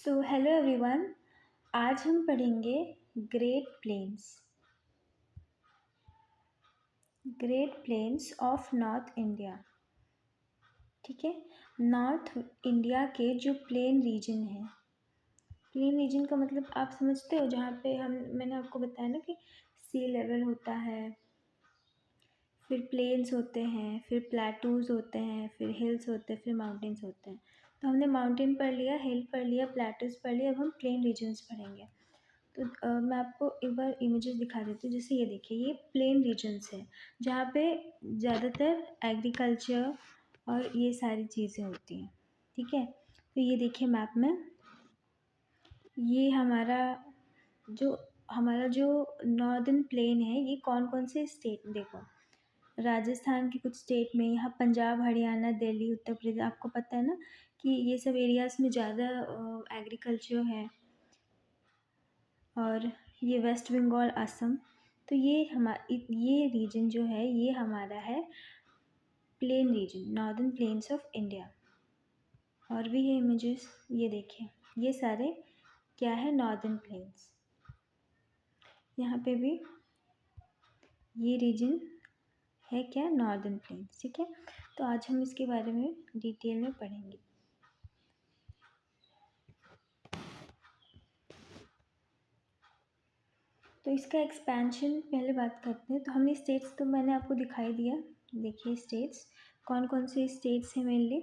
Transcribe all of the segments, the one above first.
So hello everyone. आज हम पढ़ेंगे great plains. Great plains of north India. ठीक है, नॉर्थ इंडिया के जो प्लेन रीजन है, प्लेन रीजन का मतलब आप समझते हो, जहाँ पे मैंने आपको बताया ना कि सी लेवल होता है, फिर प्लेन्स होते हैं, फिर प्लेटूज होते हैं, फिर हिल्स होते हैं, फिर माउंटेन्स होते हैं। तो हमने माउंटेन पढ़ लिया, हिल पढ़ लिया, प्लेटूज पढ़ लिया, अब हम प्लेन रीजन्स पढ़ेंगे। तो मैं आपको एक बार इमेजेस दिखा देती हूँ। जैसे ये देखिए, ये प्लेन रीजन्स है जहाँ पे ज़्यादातर एग्रीकल्चर और ये सारी चीज़ें होती हैं। ठीक है, तो ये देखिए मैप में, ये हमारा जो नॉर्दर्न प्लेन है, ये कौन कौन से स्टेट, देखो राजस्थान के कुछ स्टेट में, यहाँ पंजाब, हरियाणा, दिल्ली, उत्तर प्रदेश, आपको पता है ना कि ये सब एरियाज़ में ज़्यादा एग्रीकल्चर है। और ये वेस्ट बंगाल, असम। तो ये रीजन जो है, ये हमारा है plain reason, northern plains of India. और भी ये इमेजेस, ये देखिए, ये सारे क्या है, नॉर्दर्न प्लेन्स। यहाँ पे भी ये रीजन है क्या, नॉर्दर्न प्लेन्स। ठीक है, तो आज हम इसके बारे में डिटेल में पढ़ेंगे। तो इसका एक्सपेंशन पहले बात करते हैं। तो हमने स्टेट्स तो मैंने आपको दिखाई दिया। देखिए स्टेट्स कौन कौन से स्टेट्स हैं मेनली,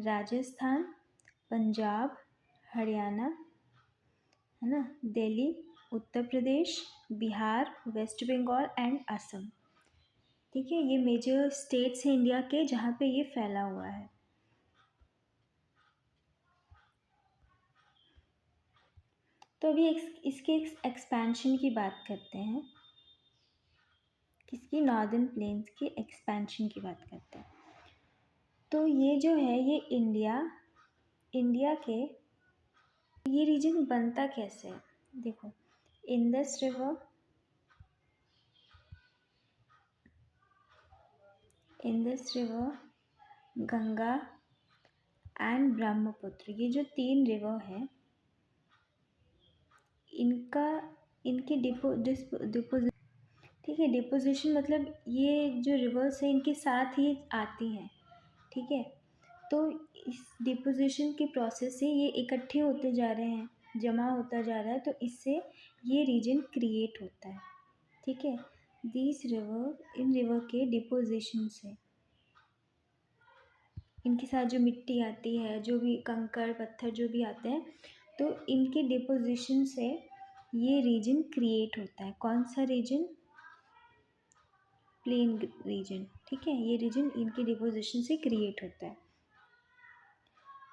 राजस्थान, पंजाब, हरियाणा, है ना, दिल्ली, उत्तर प्रदेश, बिहार, वेस्ट बंगाल एंड असम। ठीक है, ये मेजर स्टेट्स हैं इंडिया के जहाँ पे ये फैला हुआ है। तो अभी इसके एक्सपेंशन की बात करते हैं। किसकी, नॉर्दर्न प्लेन्स की एक्सपेंशन की बात करते हैं। तो ये जो है, ये इंडिया के, ये रीजन बनता कैसे है, देखो, Indus river, Ganga and Brahmaputra, ये जो 3 रिवर हैं, इनकी डिपोजिशन, ठीक है, डिपोजिशन मतलब ये जो रिवर्स है इनके साथ ही आती हैं। ठीक है, तो इस डिपोजिशन के प्रोसेस से ये इकट्ठे होते जा रहे हैं, जमा होता जा रहा है, तो इससे ये रीजन क्रिएट होता है। ठीक है, इन रिवर के डिपोजिशन से, इनके साथ जो मिट्टी आती है, जो भी कंकड़ पत्थर जो भी आते हैं, तो इनके डिपोजिशन से ये रीजन क्रिएट होता है। कौन सा रीजन, प्लेन रीजन। ठीक है, ये रीजन इनके डिपोजिशन से क्रिएट होता है।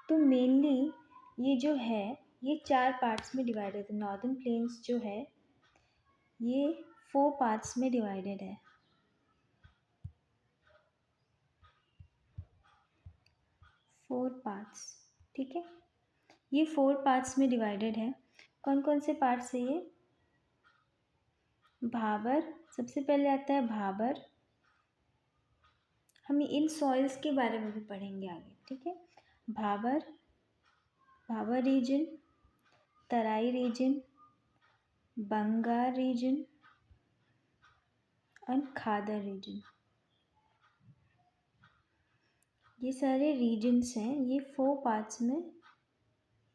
तो मेनली ये जो है, ये 4 पार्ट्स में डिवाइडेड है। नॉर्दर्न प्लेन्स जो है, ये 4 पार्ट्स में डिवाइडेड है। 4 पार्ट्स, ठीक है, ये 4 पार्ट्स में डिवाइडेड है। कौन कौन से पार्ट्स है ये, भाबर, सबसे पहले आता है भाबर। हम इन सॉइल्स के बारे में भी पढ़ेंगे आगे। ठीक है, भाबर रीजन, तराई रीजन, बंगाल रीजन और खादर रीजन। ये सारे रीजन्स हैं, ये 4 पार्ट्स में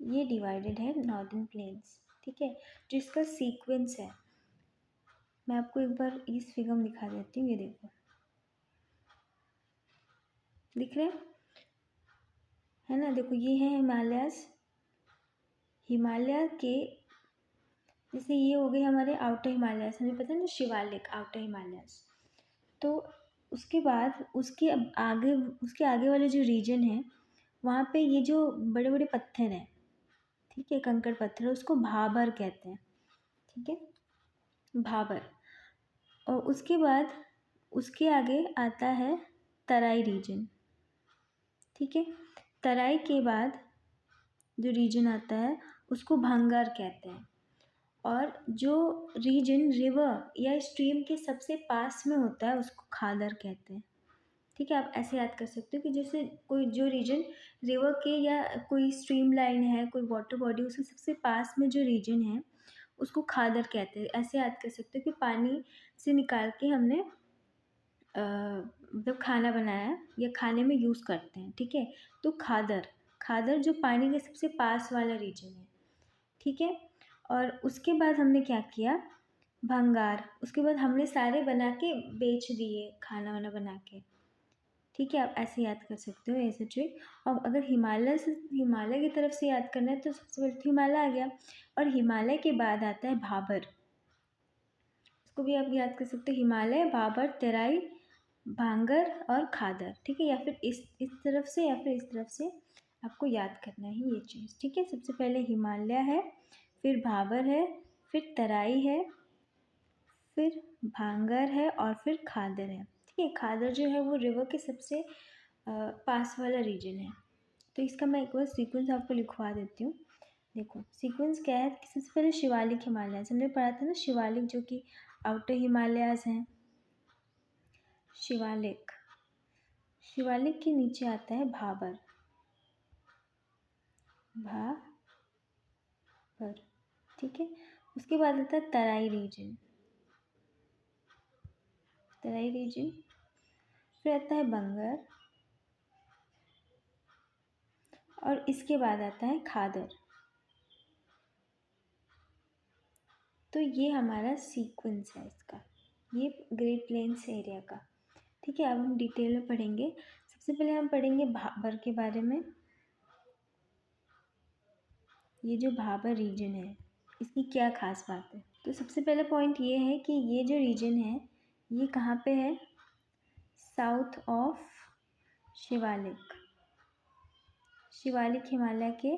ये डिवाइडेड है नॉर्दर्न प्लेन्स। ठीक है, जो इसका सीक्वेंस है, मैं आपको एक बार इस फिगर में दिखा देती हूँ। ये देखो, दिख रहे है ना, देखो ये है हिमालय के, जैसे ये हो गए हमारे आउटर हिमालयस, हमें पता है ना, शिवालिक आउटर हिमालयस। तो उसके बाद उसके आगे वाले जो रीजन है, वहाँ पे ये जो बड़े बड़े पत्थर हैं, ठीक है, कंकड़ पत्थर, उसको भाबर कहते हैं। ठीक है, भाबर। और उसके बाद उसके आगे आता है तराई रीजन। ठीक है, तराई के बाद जो रीजन आता है उसको भंगार कहते हैं। और जो रीजन रिवर या स्ट्रीम के सबसे पास में होता है उसको खादर कहते हैं। ठीक है, आप ऐसे याद कर सकते हो कि जैसे कोई जो रीजन रिवर के या कोई स्ट्रीम लाइन है, कोई वाटर बॉडी, उसके सबसे पास में जो रीजन है उसको खादर कहते हैं। ऐसे याद कर सकते हो कि पानी से निकाल के हमने मतलब खाना बनाया या खाने में यूज़ करते हैं, ठीक है। तो खादर, खादर जो पानी के सबसे पास वाला रीजन है, ठीक है। और उसके बाद हमने क्या किया, भंगार, उसके बाद हमने सारे बना के बेच दिए, खाना वाना बना के, ठीक है। आप ऐसे याद कर सकते हो ऐसे ट्रिक। और अगर हिमालय की तरफ से याद करना है तो सबसे पहले तो हिमालय आ गया, और हिमालय के बाद आता है भाबर। इसको भी आप याद कर सकते हो, हिमालय, भाबर, तराई, भांगर और खादर, ठीक है। या फिर इस तरफ से या फिर इस तरफ से आपको याद करना है ये चीज़, ठीक है। सबसे पहले हिमालय है, फिर भाबर है, फिर तराई है, फिर भांगर है और फिर खादर है, ठीक है। खादर जो है वो रिवर के सबसे पास वाला रीजन है। तो इसका मैं एक बार सीक्वेंस आपको लिखवा देती हूँ। देखो सीक्वेंस क्या है कि सबसे पहले शिवालिक हिमालयस हमने पढ़ा था ना, शिवालिक जो कि आउटर हिमालयाज हैं। शिवालिक, शिवालिक के नीचे आता है भाबर, भाबर, ठीक है। उसके बाद आता है तराई रीजन, तराई रीजन, फिर आता है बंगर, और इसके बाद आता है खादर। तो ये हमारा सीक्वेंस है इसका, ये ग्रेट प्लेन्स एरिया का, ठीक है। अब हम डिटेल में पढ़ेंगे। सबसे पहले हम पढ़ेंगे भाबर के बारे में। ये जो भाबर रीजन है इसकी क्या खास बात है, तो सबसे पहला पॉइंट ये है कि ये जो रीजन है ये कहाँ पे है, साउथ ऑफ शिवालिक, शिवालिक हिमालय के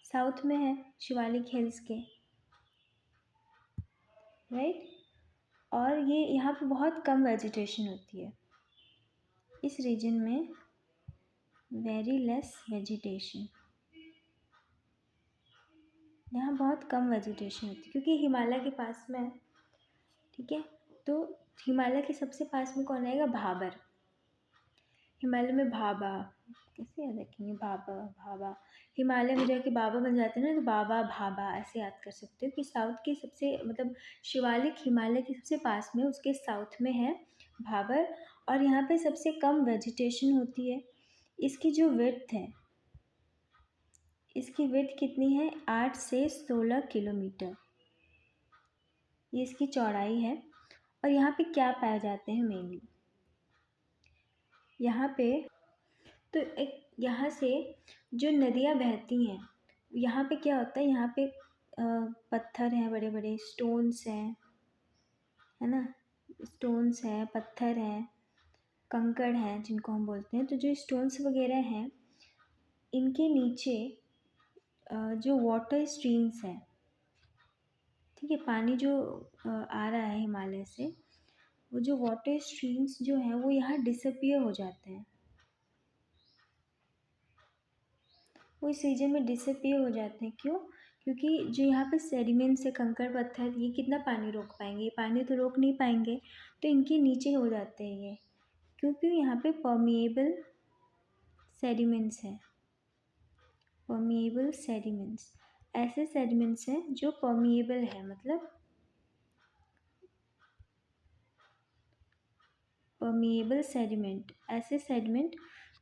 साउथ में है, शिवालिक हिल्स के, राइट। और ये यहाँ पे बहुत कम वेजिटेशन होती है, इस रीजन में वेरी लेस वेजिटेशन, यहाँ बहुत कम वेजिटेशन होती है क्योंकि हिमालय के पास में है, ठीक है। तो हिमालय के सबसे पास में कौन आएगा, भाबर। हिमालय में भाबा, कैसे याद रखेंगे, बाबा भाबा, हिमालय में जाके बाबा बन जाते हैं ना, तो बाबा भाबा ऐसे याद कर सकते हो कि साउथ के सबसे मतलब शिवालिक हिमालय के सबसे पास में उसके साउथ में है भाबर, और यहाँ पे सबसे कम वेजिटेशन होती है। इसकी जो विड्थ है, इसकी विड्थ कितनी है, 8 से 16 किलोमीटर, ये इसकी चौड़ाई है। और यहाँ पे क्या पाए जाते हैं मेनली, यहाँ पे तो एक यहाँ से जो नदियाँ बहती हैं, यहाँ पे क्या होता है, यहाँ पे पत्थर हैं, बड़े बड़े स्टोन्स हैं, है ना, स्टोन्स हैं, पत्थर हैं, कंकड़ हैं जिनको हम बोलते हैं। तो जो स्टोन्स वगैरह हैं इनके नीचे जो वाटर स्ट्रीम्स हैं, ठीक है, पानी जो आ रहा है हिमालय से, वो जो वाटर स्ट्रीम्स जो हैं वो यहाँ डिसअपियर हो जाते हैं, वो इस रीजन में डिसअपियर हो जाते हैं। क्यों, क्योंकि जो यहाँ पे सेडिमेंट्स है, कंकड़ पत्थर, ये कितना पानी रोक पाएंगे, ये पानी तो रोक नहीं पाएंगे, तो इनके नीचे हो जाते हैं ये, क्योंकि यहाँ पे परमिएबल सेडिमेंट्स हैं, परमिएबल सेडिमेंट्स, ऐसे सेडिमेंट्स हैं जो परमिएबल है, मतलब परमिएबल सेडिमेंट, ऐसे सेडिमेंट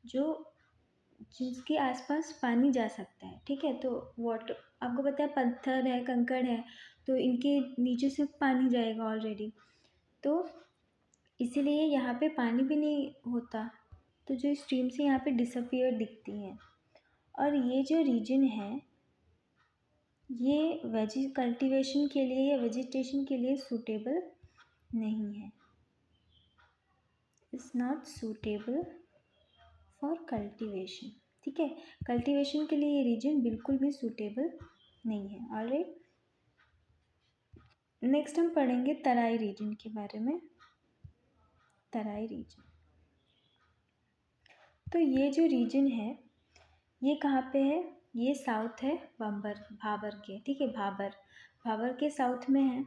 जो जिसके आसपास पानी जा सकता है, ठीक है। तो वाटर, आपको पता है पत्थर है, कंकड़ है, तो इनके नीचे से पानी जाएगा ऑलरेडी, तो इसीलिए यहाँ पे पानी भी नहीं होता, तो जो स्ट्रीम से यहाँ पे डिसअपियर दिखती हैं। और ये जो रीजन है ये वेजी कल्टीवेशन के लिए या वेजिटेशन के लिए सूटेबल नहीं है, is not suitable for cultivation, ठीक है। कल्टीवेशन के लिए ये रीजन बिल्कुल भी सूटेबल नहीं है, ऑलराइट। नेक्स्ट हम पढ़ेंगे तराई रीजन के बारे में। तराई रीजन, तो ये जो रीजन है ये कहाँ पे है, ये साउथ है भाबर के, ठीक है। भाबर, भाबर के साउथ में है,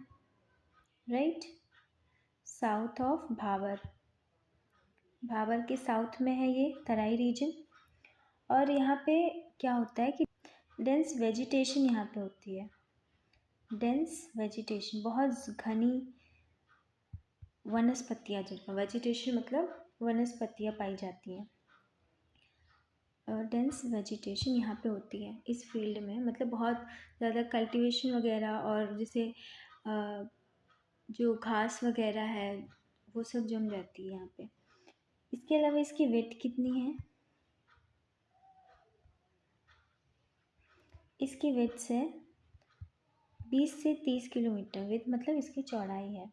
right, south of Bhabar, Bhabar के साउथ में है ये तराई रीजन। और यहाँ पे क्या होता है कि डेंस वेजिटेशन यहाँ पे होती है। डेंस वेजिटेशन, बहुत घनी वनस्पतियाँ, जिनका वेजिटेशन मतलब वनस्पतियाँ पाई जाती हैं। डेंस वेजिटेशन यहाँ पे होती है इस फील्ड में, मतलब बहुत ज़्यादा कल्टीवेशन वगैरह, और जैसे जो घास वगैरह है वो सब जम जाती है यहाँ पे। इसके अलावा इसकी विड्थ कितनी है? इसकी विड्थ है 20 से 30 किलोमीटर, विड्थ मतलब इसकी चौड़ाई है।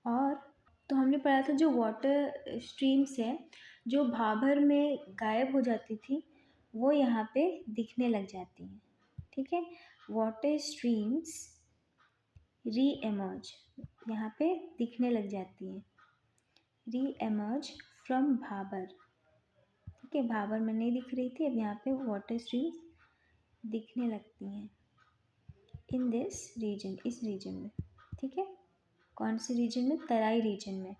और तो हमने पढ़ा था जो वाटर स्ट्रीम्स है जो भाबर में गायब हो जाती थी वो यहाँ पे दिखने लग जाती हैं। ठीक है, वाटर स्ट्रीम्स री एमर्ज, यहाँ पे दिखने लग जाती हैं। री एमर्ज फ्रॉम भाबर। ठीक है, भाबर में नहीं दिख रही थी, अब यहाँ पे वाटर स्ट्रीम्स दिखने लगती हैं इन दिस रीजन, इस रीजन में। ठीक है, कौन से रीजन में? तराई रीजन में।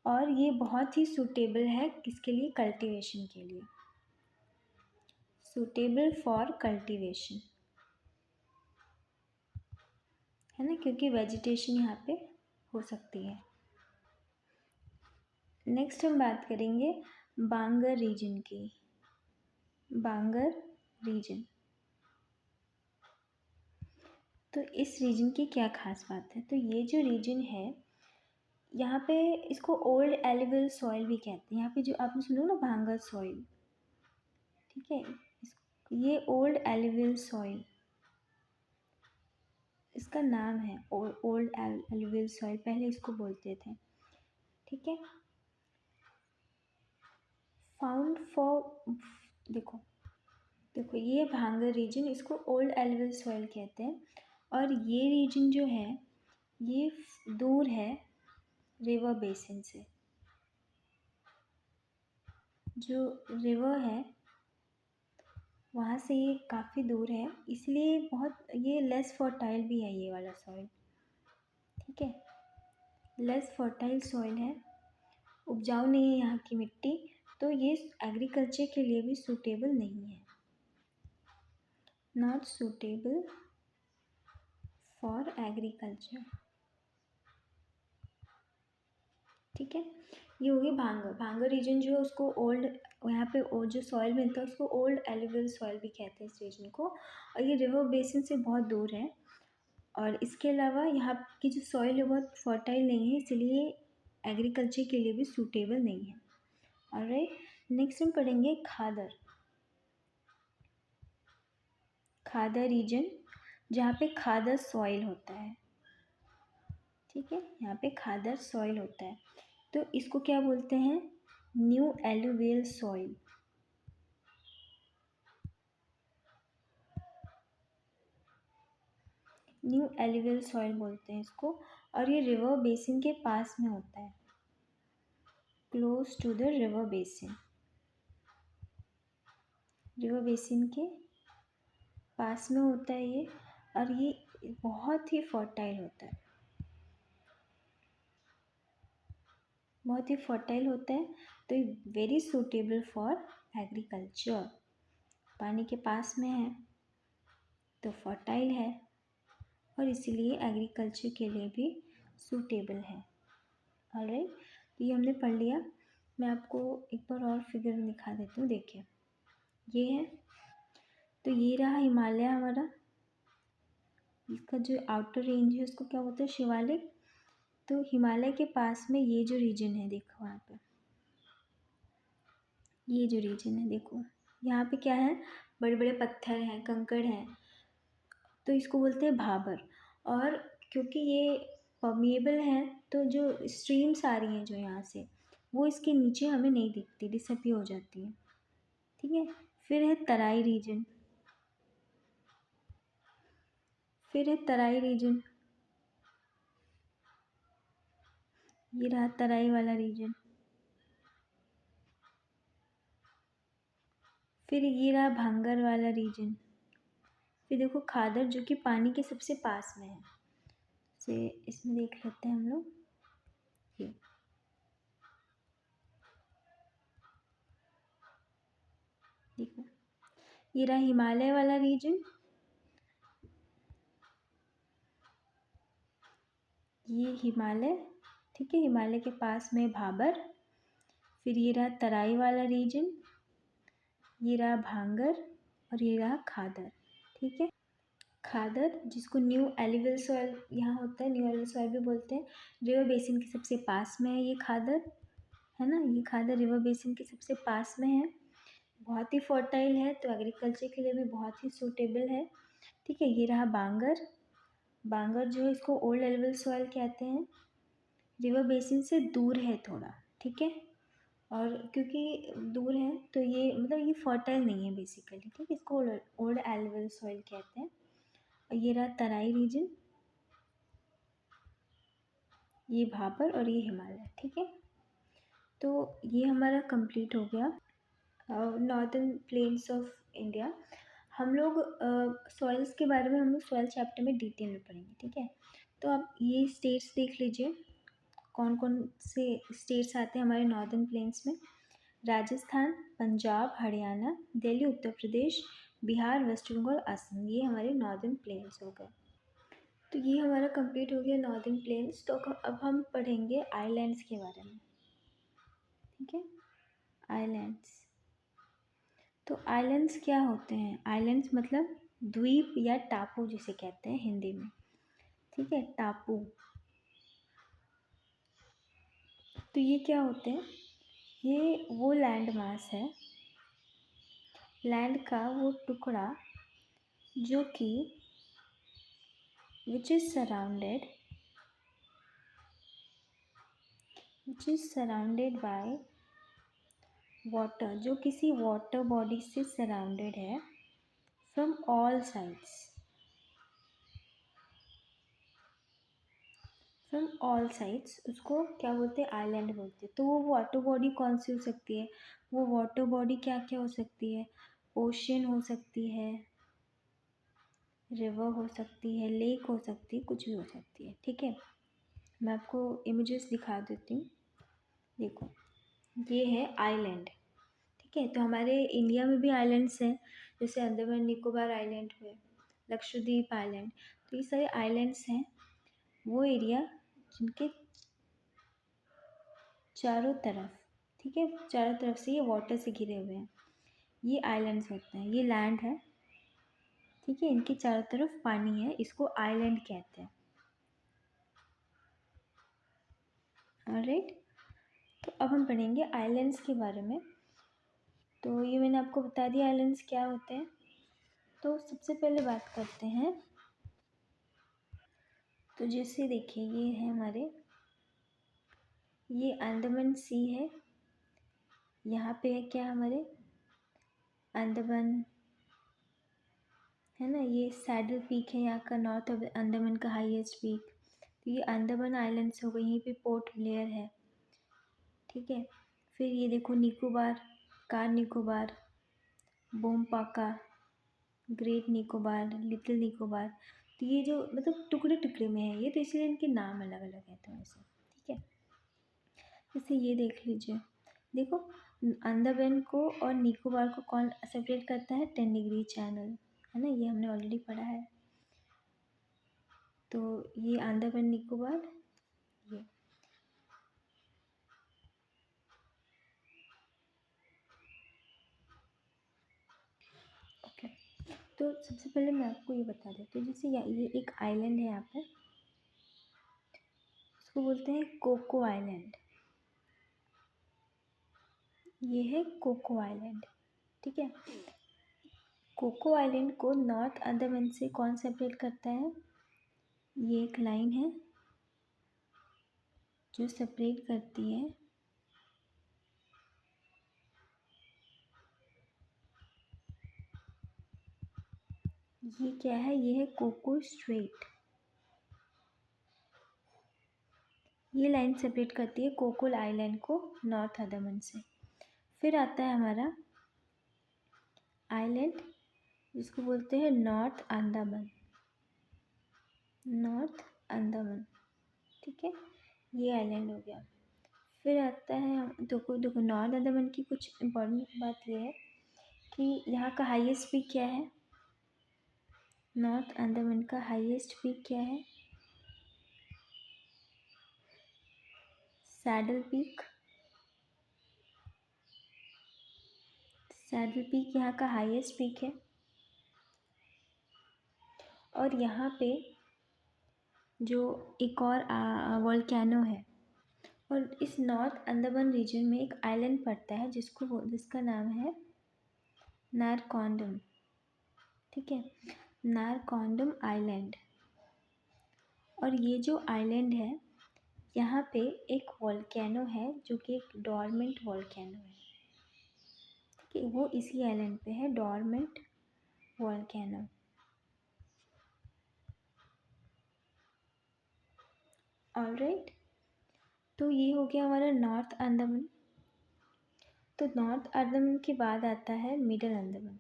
और ये बहुत ही सूटेबल है किसके लिए? कल्टीवेशन के लिए। सूटेबल फॉर कल्टीवेशन है ना, क्योंकि वेजिटेशन यहाँ पे हो सकती है। नेक्स्ट हम बात करेंगे बांगर रीजन की। बांगर रीजन, तो इस रीजन की क्या खास बात है? तो ये जो रीजन है यहाँ पे इसको ओल्ड एलिवल सॉइल भी कहते हैं। यहाँ पे जो आपने सुना ना भांगर सॉइल, ठीक है, ये ओल्ड एलिवल सॉइल इसका नाम है। ओल्ड एलिवल सॉइल पहले इसको बोलते थे। ठीक है, फाउंड फॉर, देखो देखो ये भांगर रीजन, इसको ओल्ड एलिवल सॉइल कहते हैं। और ये रीजन जो है ये दूर है रिवर बेसिन से। जो रिवर है वहाँ से ये काफ़ी दूर है, इसलिए बहुत ये लेस फर्टाइल भी है ये वाला सॉइल। ठीक है, लेस फर्टाइल सॉइल है, उपजाऊ नहीं है यहाँ की मिट्टी, तो ये एग्रीकल्चर के लिए भी सूटेबल नहीं है। Not suitable for agriculture. ठीक है, ये होगी भांगर। भांगर रीजन जो है उसको ओल्ड, यहाँ पे जो सॉइल मिलता है उसको ओल्ड एलिवल सॉइल भी कहते हैं इस रीजन को। और ये रिवर बेसिन से बहुत दूर है, और इसके अलावा यहाँ की जो सॉइल है बहुत फर्टाइल नहीं है, इसलिए एग्रीकल्चर के लिए भी सूटेबल नहीं है। ऑलराइट, नेक्स्ट हम पढ़ेंगे खादर। खादर रीजन, जहाँ पे खादर सॉइल होता है। ठीक है, यहाँ पे खादर सॉइल होता है, तो इसको क्या बोलते हैं? New alluvial soil. New alluvial soil बोलते हैं इसको। और ये रिवर बेसिन के पास में होता है, close to the river basin. River basin के पास में होता है ये, और ये बहुत ही फर्टाइल होता है, बहुत ही फर्टाइल होता है, तो ये वेरी सूटेबल फॉर एग्रीकल्चर। पानी के पास में है तो फर्टाइल है, और इसीलिए एग्रीकल्चर के लिए भी सूटेबल है। ऑलराइट, तो ये हमने पढ़ लिया। मैं आपको एक बार और फिगर दिखा देती हूँ, देखिए ये है, तो ये रहा हिमालय हमारा, इसका जो आउटर रेंज है उसको क्या बोलते हैं? शिवालिक। तो हिमालय के पास में ये जो रीजन है, देखो वहाँ पे ये जो रीजन है, देखो यहाँ पे क्या है? बड़े बड़े पत्थर हैं, कंकड़ हैं, तो इसको बोलते हैं भाबर। और क्योंकि ये परमिएबल है तो जो स्ट्रीम्स आ रही हैं जो यहाँ से, वो इसके नीचे हमें नहीं दिखती, डिसअपियर हो जाती है। ठीक है, फिर है तराई रीजन। फिर है तराई रीजन, ये रहा तराई वाला रीजन। फिर ये रहा भांगर वाला रीजन। फिर देखो खादर जो कि पानी के सबसे पास में है, से इसमें देख लेते हैं हम लोग। ये देखो ये रहा हिमालय वाला रीजन, ये हिमालय, ठीक है, हिमालय के पास में भाबर। फिर ये रहा तराई वाला रीजन, ये रहा भांगर, और ये रहा खादर, ठीक है। खादर जिसको न्यू एलिवल सॉइल यहाँ होता है, न्यू एलिवल सॉइल भी बोलते हैं। रिवर बेसिन के सबसे पास में है ये खादर, है ना, ये खादर रिवर बेसिन के सबसे पास में है। बहुत ही फर्टाइल है, तो एग्रीकल्चर के लिए भी बहुत ही सूटेबल है, ठीक है। ये रहा बांगर, बांगर जो है इसको ओल्ड एलिवल सॉइल कहते हैं, रिवर बेसिन से दूर है थोड़ा, ठीक है। और क्योंकि दूर है तो ये मतलब ये फर्टाइल नहीं है बेसिकली, ठीक है, इसको ओल्ड एलिवल सॉइल कहते हैं। और ये रहा तराई रीजन, ये भाबर और ये हिमालय, ठीक है। तो ये हमारा कंप्लीट हो गया नॉर्दर्न प्लेन्स ऑफ इंडिया। हम लोग सॉइल्स के बारे में हम लोग सॉइल चैप्टर में डिटेल में पढ़ेंगे, ठीक है। तो आप ये स्टेट्स देख लीजिए, कौन कौन से स्टेट्स आते हैं हमारे नॉर्दर्न प्लेन्स में। राजस्थान, पंजाब, हरियाणा, दिल्ली, उत्तर प्रदेश, बिहार, वेस्ट बंगाल, असम, ये हमारे नॉर्दर्न प्लेन्स हो गए। तो ये हमारा कंप्लीट हो गया नॉर्दर्न प्लेन्स। तो अब हम पढ़ेंगे आइलैंड्स के बारे में, ठीक है। आइलैंड्स, तो आइलैंड्स क्या होते हैं? आइलैंड्स मतलब द्वीप या टापू जिसे कहते हैं हिंदी में, ठीक है, टापू। तो ये क्या होते हैं? ये वो लैंड मास है, लैंड का वो टुकड़ा जो कि which is surrounded by water, जो किसी वाटर बॉडी से सराउंडेड है from all sides, from all sides, उसको क्या बोलते हैं? आइलैंड बोलते हैं। तो वो वाटर बॉडी कौन सी हो सकती है? वो वाटर बॉडी क्या क्या हो सकती है? ओशन हो सकती है, रिवर हो सकती है, लेक हो सकती है, कुछ भी हो सकती है, ठीक है। मैं आपको इमेजेस दिखा देती हूँ, देखो ये है आइलैंड, ठीक है। तो हमारे इंडिया में भी आइलैंड्स हैं, जैसे अंडमान निकोबार आइलैंड हुए, लक्षद्वीप आइलैंड। तो ये सारे आइलैंड्स हैं, वो एरिया जिनके चारों तरफ, ठीक है, चारों तरफ से ये वाटर से घिरे हुए हैं, ये आइलैंड्स होते हैं। ये लैंड है, ठीक है, इनके चारों तरफ पानी है, इसको आइलैंड कहते हैं। ऑलराइट, तो अब हम पढ़ेंगे आइलैंड्स के बारे में। तो ये मैंने आपको बता दिया आइलैंड्स क्या होते हैं। तो सबसे पहले बात करते हैं, तो जैसे देखिए ये है हमारे, ये अंडमान सी है, यहाँ पे है क्या हमारे अंडमान, है ना, ये सैडल पीक है यहाँ का, नॉर्थ ऑफ अंडमान का हाईएस्ट पीक। तो ये अंडमान आइलैंड्स हो गई, यहीं पे पोर्ट ब्लेयर है, ठीक है। फिर ये देखो निकोबार, कार निकोबार, बोमपाका, ग्रेट निकोबार, लिटिल निकोबार। तो ये जो मतलब टुकड़े टुकड़े में है ये, तो इसलिए इनके नाम अलग अलग है थोड़े से, ठीक है। जैसे ये देख लीजिए, देखो अंडमान को और निकोबार को कौन सेपरेट करता है? 10 डिग्री चैनल, है ना, ये हमने ऑलरेडी पढ़ा है। तो ये अंडमान निकोबार, ये ओके। तो सबसे पहले मैं आपको ये बता देती हूँ, जैसे ये एक आइलैंड है यहाँ पे, इसको बोलते हैं कोको आइलैंड, ये है कोको आइलैंड, ठीक है। कोको आइलैंड को नॉर्थ अंडमान से कौन सेपरेट करता है? ये एक लाइन है जो सेपरेट करती है, ये क्या है? ये है कोको स्ट्रेट, ये लाइन सेपरेट करती है कोको आइलैंड को नॉर्थ अंडमान से। फिर आता है हमारा आइलैंड जिसको बोलते हैं नॉर्थ अंडमान, नॉर्थ अंडमान, ठीक है, ये आइलैंड हो गया। फिर आता है, देखो देखो नॉर्थ अंडमान की कुछ इम्पोर्टेंट बात ये है कि यहाँ का हाईएस्ट पीक क्या है, नॉर्थ अंडमान का हाईएस्ट पीक क्या है, सैडल पीक। सैडल पीक यहाँ का हाईएस्ट पीक है। और यहाँ पे जो एक और वोल्केनो है, और इस नॉर्थ अंडमान रीजन में एक आइलैंड पड़ता है जिसका नाम है नारकॉन्डम। ठीक है, नारकॉन्डम आइलैंड। और ये जो आइलैंड है, यहाँ पे एक वोल्केनो है जो कि एक डॉर्मेंट वोल्केनो है। ठीक है, वो इसी आइलैंड पे है, डॉर्मेंट वोल्केनो। ऑलराइट, तो ये हो गया हमारा नॉर्थ अंडमान। तो नॉर्थ अंडमान के बाद आता है मिडल अंडमान।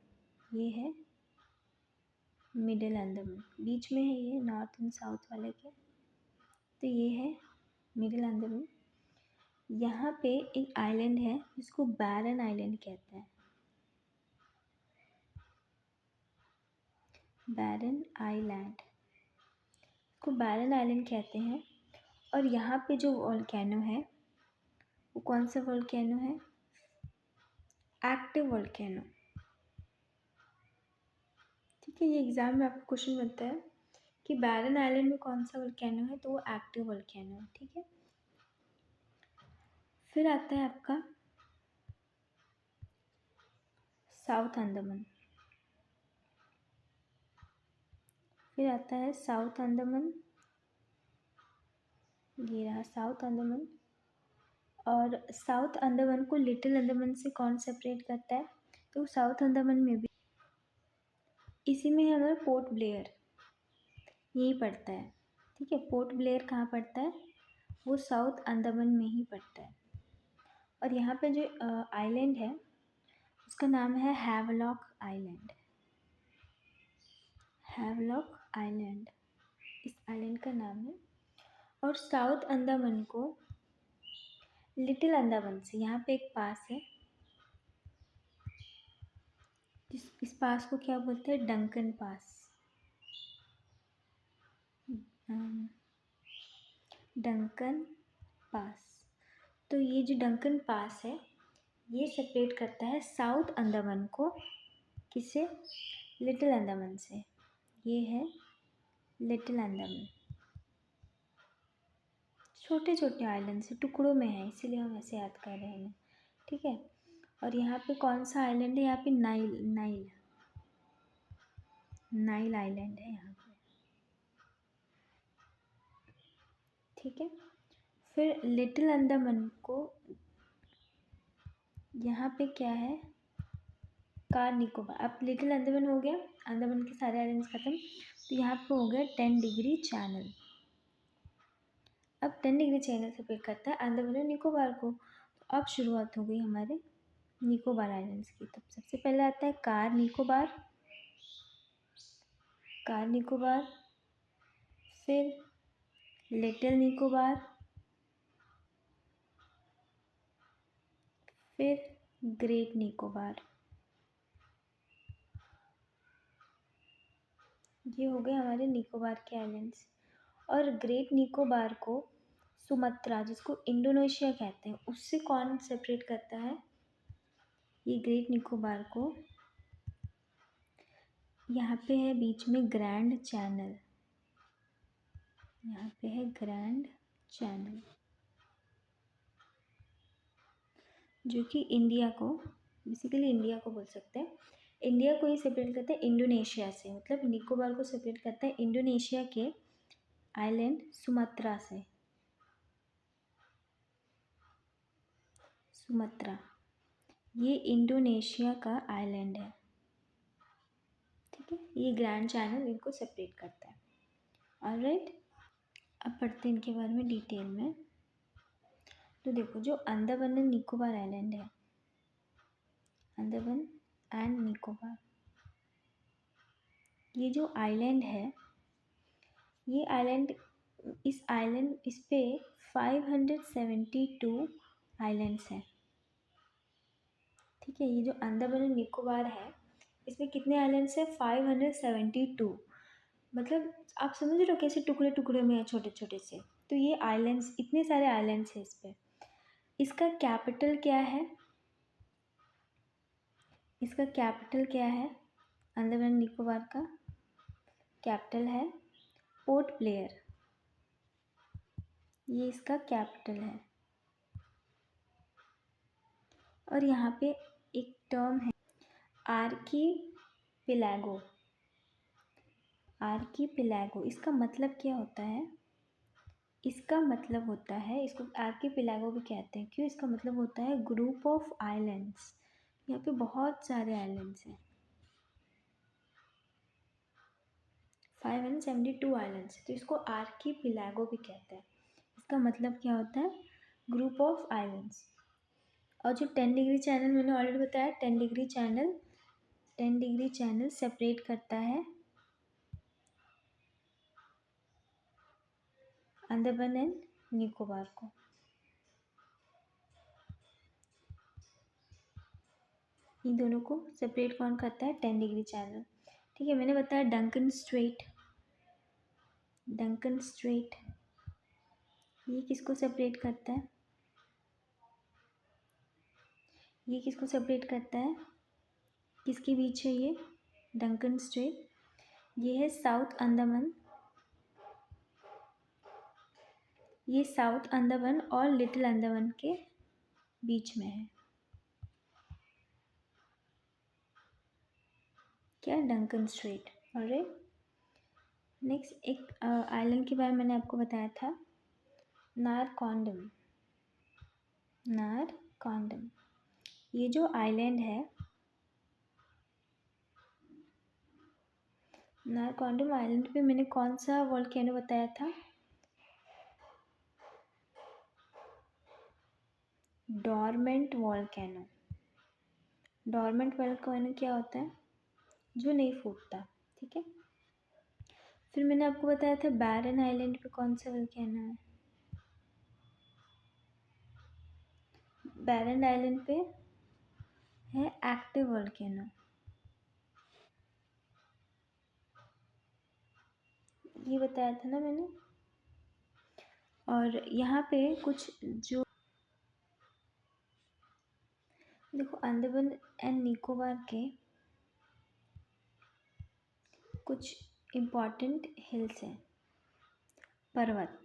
ये है मिडल अंडमान, बीच में है ये नॉर्थ एंड साउथ वाले के। तो ये है मिडल अंडमान। यहाँ पे एक आइलैंड है जिसको बैरन आइलैंड कहते हैं, बैरन आइलैंड, इसको बैरन आइलैंड कहते हैं। और यहाँ पे जो वोल्केनो है वो कौन सा वोल्केनो है, एक्टिव वोल्केनो। ठीक है, ये एग्जाम में आपको क्वेश्चन बनता है कि बैरन आइलैंड में कौन सा वोल्केनो है, तो वो एक्टिव वोल्केनो है। ठीक है, फिर आता है आपका साउथ अंडमान। फिर आता है साउथ अंडमान, ये रहा साउथ अंडमान। और साउथ अंडमान को लिटिल अंडमान से कौन सेपरेट करता है, तो साउथ अंडमान में भी इसी में हमारा पोर्ट ब्लेयर यही पड़ता है। ठीक है, पोर्ट ब्लेयर कहाँ पड़ता है, वो साउथ अंडमान में ही पड़ता है। और यहाँ पे जो आइलैंड है उसका नाम है हैवलॉक आइलैंड। हैवलॉक आइलैंड इस आइलैंड का नाम है। और साउथ अंडमान को लिटिल अंडमान से, यहाँ पे एक पास है इस पास को क्या बोलते हैं, डंकन पास। Duncan pass. तो ये जो डंकन पास है ये सेपरेट करता है साउथ अंडमान को, किससे, लिटिल अंडमान से। ये है लिटिल अंडमान, छोटे छोटे आइलैंड से टुकड़ों में है इसीलिए हम ऐसे याद कर रहे हैं। ठीक है, और यहाँ पे कौन सा आइलैंड है, यहाँ पे नाइल नाइल नाइल आइलैंड है यहाँ पे। ठीक है, फिर लिटिल अंडमान को यहाँ पे क्या है, कार निकोबार। अब लिटिल अंडमान हो गया, अंडमान के सारे आइलैंड्स खत्म। तो यहाँ पे हो गया 10 डिग्री चैनल। अब 10 डिग्री चैनल से पिक करता है अंडमान और निकोबार को। तो अब शुरुआत हो गई हमारे निकोबार आइलैंड्स की। तो सबसे पहले आता है कार निकोबार, कार निकोबार, फिर लिटिल निकोबार, फिर ग्रेट निकोबार। ये हो गए हमारे निकोबार के आइलैंड्स। और ग्रेट निकोबार को सुमात्रा, जिसको इंडोनेशिया कहते हैं, उससे कौन सेपरेट करता है, ये ग्रेट निकोबार को, यहाँ पे है बीच में ग्रैंड चैनल, यहाँ पे है ग्रैंड चैनल, जो कि इंडिया को, बेसिकली इंडिया को बोल सकते हैं, इंडिया को ही सेपरेट करता है इंडोनेशिया से। मतलब निकोबार को सेपरेट करता है इंडोनेशिया के आइलैंड सुमात्रा से। सुमात्रा ये इंडोनेशिया का आइलैंड है। ठीक है, ये ग्रैंड चैनल इनको सेपरेट करता है। ऑलराइट, अब पढ़ते हैं इनके बारे में डिटेल में। तो देखो, जो अंडमान एंड निकोबार आइलैंड है, अंडमान एंड निकोबार, ये जो आइलैंड है, ये आइलैंड, इस पे 572 आइलैंड्स हैं। ठीक है। ये जो अंडमान और निकोबार है, इसमें कितने आइलैंड्स हैं? 572। मतलब आप समझ रहे हो कैसे टुकड़े टुकड़े में है, छोटे छोटे से। तो ये आइलैंड्स, इतने सारे आइलैंड्स हैं इस पे। इसका कैपिटल क्या है? इसका कैपिटल क्या है? अंडमान निकोबार का कैपिटल है पोर्ट ब्लेयर। ये इसका कैपिटल है। और यहाँ पे एक टर्म है आर्कीपिलागो। आर्कीपिलागो, इसका मतलब क्या होता है? इसका मतलब होता है, इसको आर्कीपिलागो भी कहते हैं। क्यों? इसका मतलब होता है ग्रुप ऑफ आइलैंड्स। यहाँ पे बहुत सारे आइलैंड्स हैं, 572 आइलैंड्स। तो इसको आर्कीपिलागो भी कहते हैं। इसका मतलब क्या होता है? Group of islands. और जो 10 डिग्री चैनल मैंने ऑलरेडी बताया, 10 डिग्री चैनल सेपरेट करता है अंडमान एंड निकोबार को। इन दोनों को सेपरेट कौन करता है? 10 डिग्री चैनल। ठीक है। मैंने बताया डंकन स्ट्रेट। डंकन स्ट्रेट ये किसको सेपरेट करता है? ये किसको सेपरेट करता है? किसके बीच है ये डंकन स्ट्रेट? ये है साउथ अंडमान। ये साउथ अंडमान और लिटिल अंडमान के बीच में है। क्या? Duncan straight. और नेक्स्ट एक आइलैंड के बारे में मैंने आपको बताया था, नारकॉन्डम। नारकॉन्डम ये जो आइलैंड है, नारकॉन्डम आइलैंड पे मैंने कौन सा वोल्केनो बताया था? Dormant volcano. डॉर्मेंट वोल्केनो क्या होता है? जो नहीं फूटता। ठीक है। फिर मैंने आपको बताया था बैरन आइलैंड पे कौन सा वोल्केनो है? बैरन आइलैंड पे है एक्टिव वोल्केनो। ये बताया था ना मैंने। और यहाँ पे कुछ जो देखो, अंडमान एंड निकोबार के कुछ इम्पॉर्टेंट हिल्स हैं, पर्वत,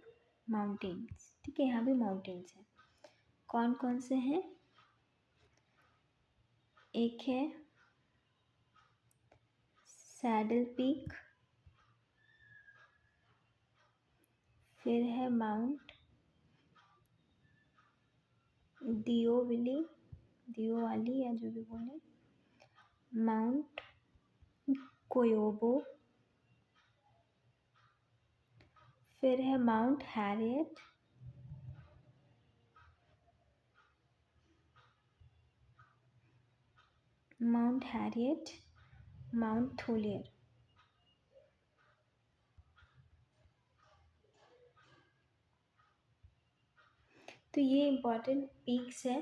माउंटेन्स। ठीक है। यहाँ भी माउंटेन्स हैं। कौन कौन से हैं? एक है सैडल पीक, फिर है माउंट दियोवाली, दियोवाली या जो भी बोले, माउंट कोयोबो, फिर है माउंट हैरियट, माउंट थोलियर। तो ये इम्पॉर्टेंट पीक्स है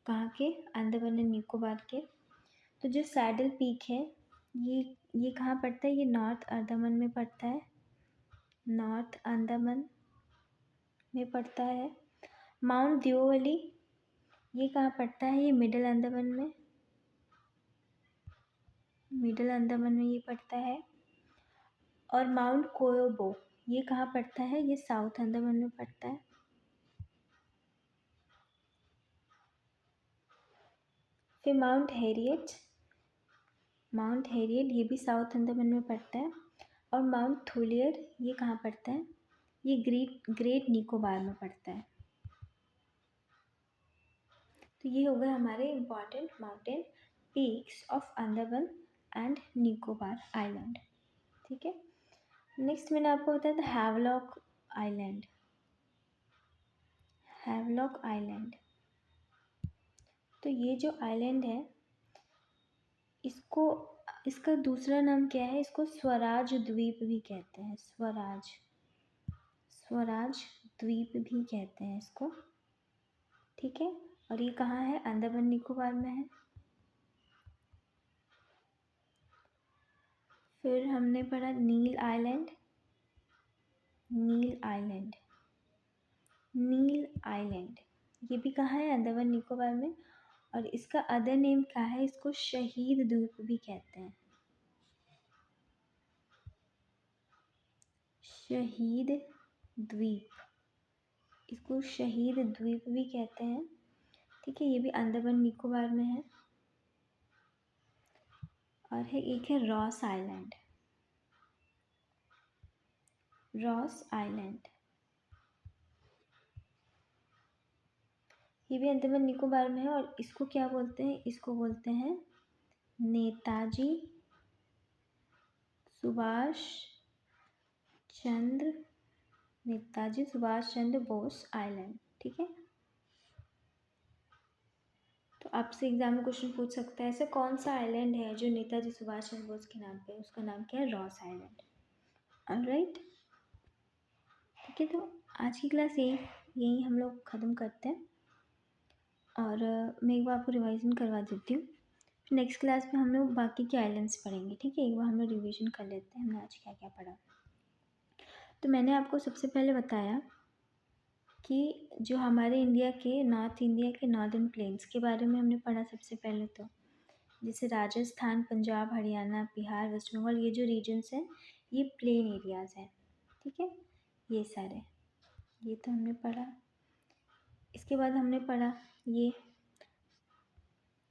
कहाँ के? अंडमान एंड निकोबार के। तो जो सैडल पीक है, ये कहाँ पड़ता है? ये नॉर्थ अंडमान में पड़ता है। नॉर्थ अंडमान में पड़ता है। माउंट दियोवाली ये कहाँ पड़ता है? ये मिडिल अंडमान में। मिडिल अंडमान में ये पड़ता है। और माउंट कोयोबो ये कहाँ पड़ता है? ये साउथ अंडमान में पड़ता है। फिर माउंट हैरियट ये भी साउथ अंडमान में पड़ता है। और माउंट थोलियर ये कहाँ पड़ता है? ये ग्रेट निकोबार में पड़ता है। तो ये हो गए हमारे important mountain peaks of Andaman and Nicobar island. ठीक है। नेक्स्ट मैंने आपको बताया था हैवलॉक आइलैंड। हैवलॉक आइलैंड, तो ये जो आइलैंड है, इसका दूसरा नाम क्या है? इसको स्वराज द्वीप भी कहते हैं। स्वराज द्वीप भी कहते हैं इसको। ठीक है। और ये कहाँ है? अंडमान निकोबार में है। फिर हमने पढ़ा नील आइलैंड। नील आइलैंड, नील आइलैंड ये भी कहाँ है? अंडमान निकोबार में। और इसका अदर नेम क्या है? इसको शहीद द्वीप भी कहते हैं। शहीद द्वीप, इसको शहीद द्वीप भी कहते हैं। ठीक है, ये भी अंडमान निकोबार में है। और है एक है रॉस आइलैंड। रॉस आइलैंड ये भी अंडमान निकोबार में है। और इसको क्या बोलते हैं? इसको बोलते हैं नेताजी सुभाष चंद्र नेताजी सुभाष चंद्र बोस आइलैंड। ठीक है, तो आपसे एग्जाम में क्वेश्चन पूछ सकता है ऐसा कौन सा आइलैंड है जो नेताजी सुभाष चंद्र बोस के नाम पे है? उसका नाम क्या है? Ross island. ऑलराइट, ठीक है, तो आज की क्लास यही हम लोग ख़त्म करते हैं। और मैं एक बार आपको रिवाइजन करवा देती हूँ। नेक्स्ट क्लास में हम लोग बाकी के आइलैंड्स पढ़ेंगे। ठीक है, एक बार हम लोग रिविजन कर लेते हैं हमने आज क्या क्या पढ़ा। तो मैंने आपको सबसे पहले बताया कि जो हमारे इंडिया के नॉर्थ इंडिया के नॉर्दर्न प्लेन्स के बारे में हमने पढ़ा सबसे पहले। तो जैसे राजस्थान, पंजाब, हरियाणा, बिहार, वेस्ट बंगाल, ये जो रीजन्स हैं ये प्लेन एरियाज़ हैं। ठीक है, ये सारे, ये तो हमने पढ़ा। इसके बाद हमने पढ़ा ये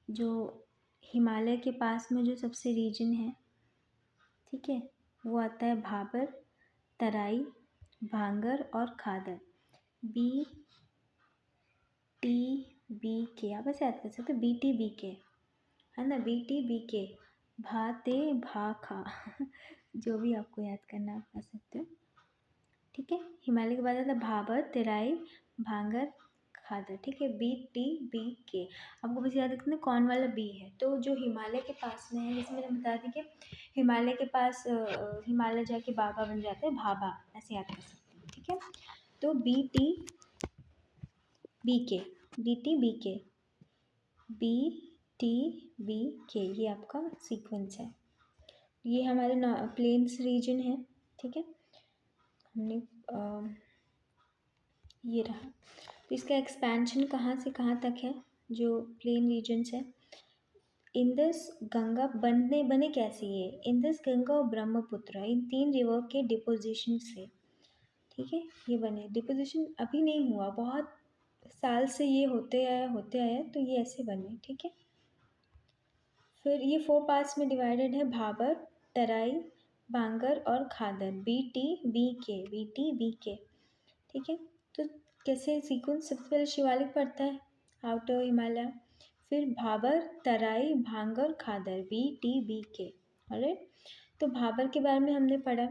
जो हिमालय के पास में जो सबसे रीजन है, ठीक है, वो आता है भाबर, तराई, भांगर और खादर। BTBK, आप ऐसे याद कर सकते हो, BTBK है ना, BTBK, भाते भाखा जो भी आपको याद करना आप कर सकते हो। ठीक है, हिमालय के बाद आता है भाबर, तेराई, भांगर, खादर। ठीक है, BTBK आपको बस याद रखना कौन वाला बी है। तो जो हिमालय के पास में है, जैसे मैंने बता दी कि हिमालय के पास हिमालय जाके बाबा बन जाते हैं, भाभा, ऐसे याद कर सकते हैं। ठीक है, तो BTBK, BTBK, BTBK ये आपका सीक्वेंस है। ये हमारे प्लेन्स रीजन है। ठीक है, हमने ये रहा। तो इसका एक्सपेंशन कहाँ से कहाँ तक है? जो प्लेन रीजन्स है, इंदस, गंगा बने कैसे? ये इंदस, गंगा और ब्रह्मपुत्र, इन 3 रिवर के डिपोजिशन से। ठीक है, ये बने। डिपोजिशन अभी नहीं हुआ, बहुत साल से ये होते आया तो ये ऐसे बने। ठीक है, फिर ये 4 पार्ट्स में डिवाइडेड है, भाबर, तराई, भांगर और खादर। BTBK। ठीक है, तो कैसे सीक्वेंस? सबसे पहले शिवालिक पड़ता है, आउटर हिमालय, फिर भाबर, तराई, भांगर, खादर, BTBK। ऑलराइट, तो भाबर के बारे में हमने पढ़ा।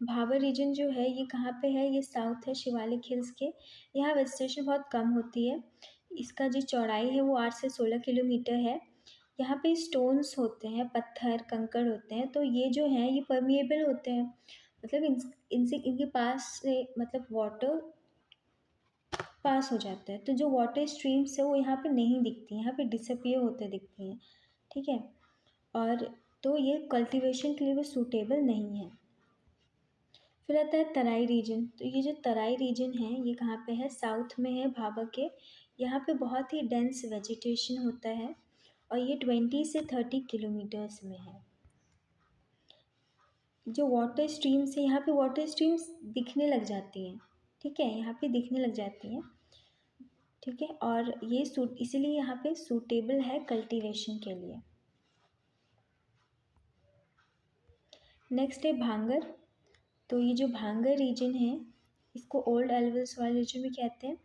भाबर रीजन जो है ये कहाँ पे है? ये साउथ है शिवालिक हिल्स के। यहाँ वेजिटेशन बहुत कम होती है। इसका जो चौड़ाई है वो 8 से 16 किलोमीटर है। यहाँ पे स्टोन्स होते हैं, पत्थर कंकड़ होते हैं, तो ये जो हैं ये परमिएबल होते हैं, मतलब इनसे इनके पास से मतलब वाटर पास हो जाता है। तो जो वाटर स्ट्रीम्स है वो यहाँ पे नहीं दिखती हैं, यहाँ पे डिसअपियर होते दिखती हैं। ठीक है, और तो ये कल्टीवेशन के लिए भी सूटेबल नहीं है। फिर आता है तराई रीजन। तो ये जो तराई रीजन है ये कहाँ पे है? साउथ में है भाबर के। यहाँ पे बहुत ही डेंस वेजिटेशन होता है और ये 20 से 30 किलोमीटर्स में है। जो वाटर स्ट्रीम्स है, यहाँ पे वाटर स्ट्रीम्स दिखने लग जाती हैं। ठीक है, यहाँ पे दिखने लग जाती हैं। ठीक है, और ये इसीलिए यहाँ पे सूटेबल है कल्टीवेशन के लिए। नेक्स्ट है भांगर। तो ये जो भांगर रीजन है इसको ओल्ड एल्वस वाले रीजन भी कहते हैं।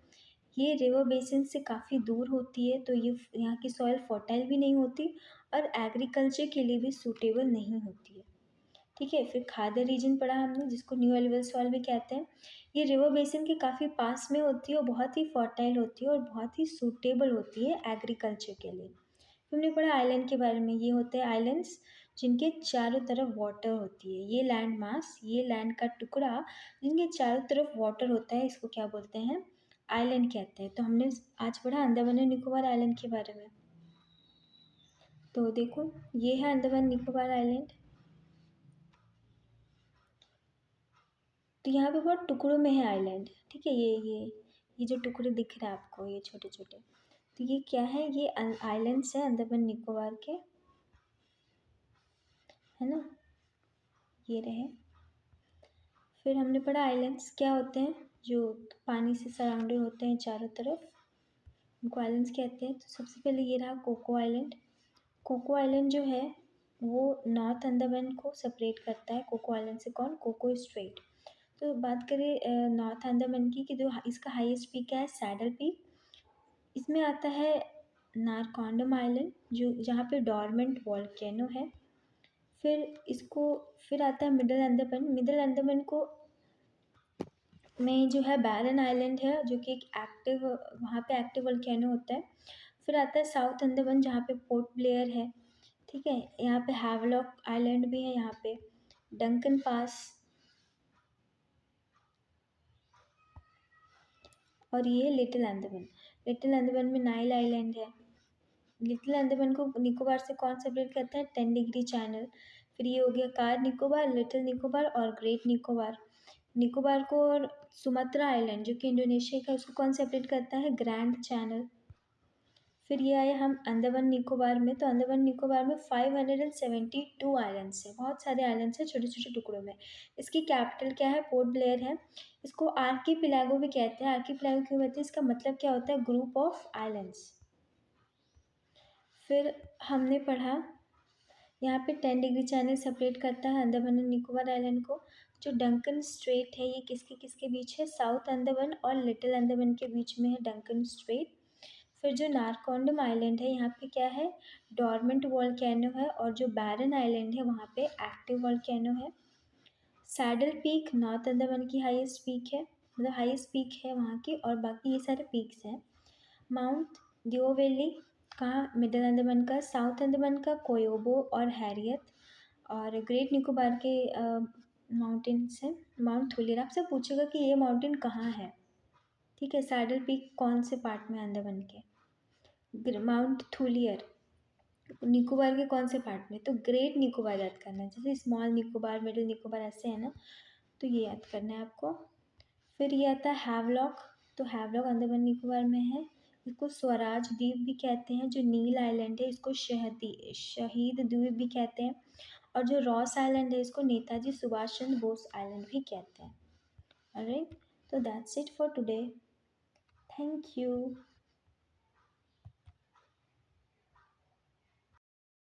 ये रिवर बेसिन से काफ़ी दूर होती है, तो ये यहाँ की सॉइल फर्टाइल भी नहीं होती और एग्रीकल्चर के लिए भी सूटेबल नहीं होती है। ठीक है, फिर खादर रीजन पढ़ा हमने जिसको न्यू एल्वल सॉइल भी कहते हैं। ये रिवर बेसिन के काफ़ी पास में होती है और बहुत ही फर्टाइल होती है और बहुत ही सूटेबल होती है एग्रीकल्चर के लिए। हमने पढ़ा आइलैंड के बारे में। ये होते हैं आइलैंड्स जिनके चारों तरफ वाटर होती है। ये लैंड मास, ये लैंड का टुकड़ा जिनके चारों तरफ वाटर होता है, इसको क्या बोलते हैं? आइलैंड कहते हैं। तो हमने आज पढ़ा अंडमान एंड निकोबार आइलैंड के बारे में। तो देखो ये है अंडमान निकोबार आइलैंड। तो यहाँ पे बहुत टुकड़ों में है आइलैंड, ठीक है। ये जो टुकड़े दिख रहे हैं आपको, ये छोटे छोटे, तो ये क्या है, ये आइलैंड्स है अंडमान निकोबार के, है ना, ये रहे। फिर हमने पढ़ा आइलैंड्स क्या होते हैं, जो पानी से सराउंडेड होते हैं चारों तरफ, उनको आइलैंड्स कहते हैं। तो सबसे पहले ये रहा कोको आइलैंड। कोको आइलैंड जो है वो नॉर्थ अंडमान को सेपरेट करता है। कोको आइलैंड से कौन, कोको स्ट्रेट। तो बात करें नॉर्थ अंडमान की, कि जो इसका हाईएस्ट पीक है सैडल पीक। इसमें आता है नारकॉन्डम आइलैंड, जो जहाँ पे डॉर्मेंट वॉल्केनो है। फिर आता है मिडल अंडमान। मिडल अंडमान को में जो है बैरन आइलैंड है, जो कि एक एक्टिव, वहाँ पे एक्टिव वोल्केनो होता है। फिर आता है साउथ अंडमान, जहाँ पे पोर्ट ब्लेयर है, ठीक है। यहाँ पे हैवलॉक आइलैंड भी है, यहाँ पे डंकन पास, और ये लिटिल अंडमान। लिटिल अंडमान में नाइल आइलैंड है। लिटिल अंडमान को निकोबार से कौन सेपरेट करता है, 10 डिग्री चैनल। फिर ये हो गया कार निकोबार, लिटिल निकोबार और ग्रेट निकोबार। निकोबार को और सुमात्रा आइलैंड जो कि इंडोनेशिया का, उसको कौन सेपरेट करता है, ग्रैंड चैनल। फिर ये आए हम अंडमान निकोबार में। तो अंडमान निकोबार में 572 आइलैंड्स हैं, बहुत सारे आइलैंड्स हैं छोटे छोटे टुकड़ों में। इसकी कैपिटल क्या है, पोर्ट ब्लेयर है। इसको आर्कीपिलागो भी कहते हैं। आर्कीपिलागो क्यों कहते हैं, इसका मतलब क्या होता है, ग्रुप ऑफ आइलैंड्स। फिर हमने पढ़ा यहाँ पे 10 डिग्री चैनल सेपरेट करता है अंडमान एंड निकोबार आइलैंड को। जो डंकन स्ट्रेट है, ये किसके किसके बीच है, साउथ अंडमान और लिटिल अंडमान के बीच में है डंकन स्ट्रेट। फिर जो नारकॉन्डम आइलैंड है, यहाँ पे क्या है, डॉर्मेंट वॉल्केनो है। और जो बैरन आइलैंड है, वहाँ पे एक्टिव वॉल्केनो है। सैडल पीक नॉर्थ अंडमान की हाईएस्ट पीक है, मतलब हाईएस्ट पीक है वहाँ की, और बाकी ये सारे पीक्स हैं। माउंट दियो वैली कहाँ, मिडिल अंडमान का, साउथ अंडमान का कोयोबो और हैरियत, और ग्रेट निकोबार के माउंटेन्स हैं, माउंट थुलियर। आपसे पूछेगा कि ये माउंटेन कहाँ है, ठीक है। सैडल पीक कौन से पार्ट में, अंडमान के, माउंट थुलियर निकोबार के कौन से पार्ट में, तो ग्रेट निकोबार याद करना है। जैसे स्मॉल निकोबार, मिडिल निकोबार ऐसे है ना, तो ये याद करना है आपको। फिर ये आता है हैवलॉक। तो हैवलॉक अंडमान निकोबार में है। इसको स्वराज द्वीप भी कहते हैं। जो नील आइलैंड है, इसको शहीद द्वीप भी कहते हैं। और जो रॉस आइलैंड है, इसको नेताजी सुभाष चंद्र बोस आइलैंड भी कहते हैं। ऑलराइट, तो that's it for today. Thank you.